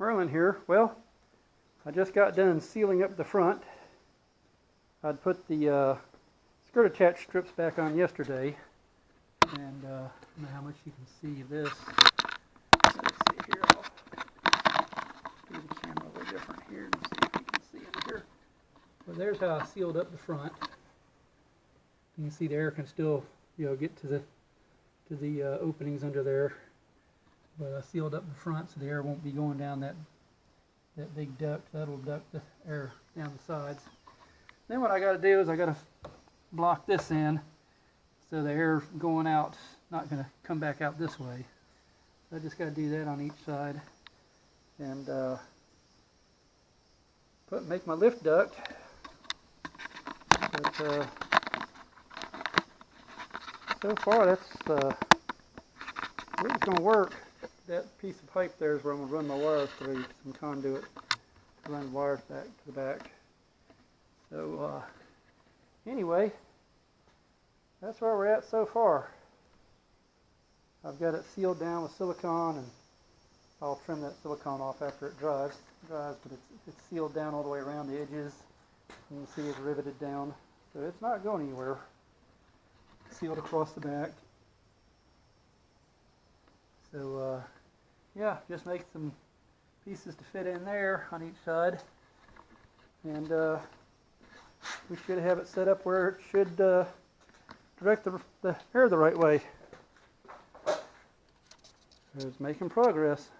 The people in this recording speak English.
Merlin here. Well, I just got done sealing up the front. I'd put the skirt attach strips back on yesterday, and I don't know how much you can see this. Let's see here. I'll do the camera a little different here and see if you can see in here. Well, there's how I sealed up the front. You can see the air can still, get to the openings under there. But I sealed up the front so the air won't be going down that big duct. That'll duct the air down the sides. Then what I got to do is I got to block this in so the air going out not going to come back out this way. So I just got to do that on each side and make my lift duct. But so far that's it's going to work. That piece of pipe there is where I'm going to run my wires through, some conduit to run wires back to the back. So anyway, that's where we're at so far. I've got it sealed down with silicone, and I'll trim that silicone off after it dries. But it's sealed down all the way around the edges. You can see it's riveted down, so it's not going anywhere. Sealed across the back. So yeah, just make some pieces to fit in there on each side, and we should have it set up where it should direct the air the right way. It's making progress.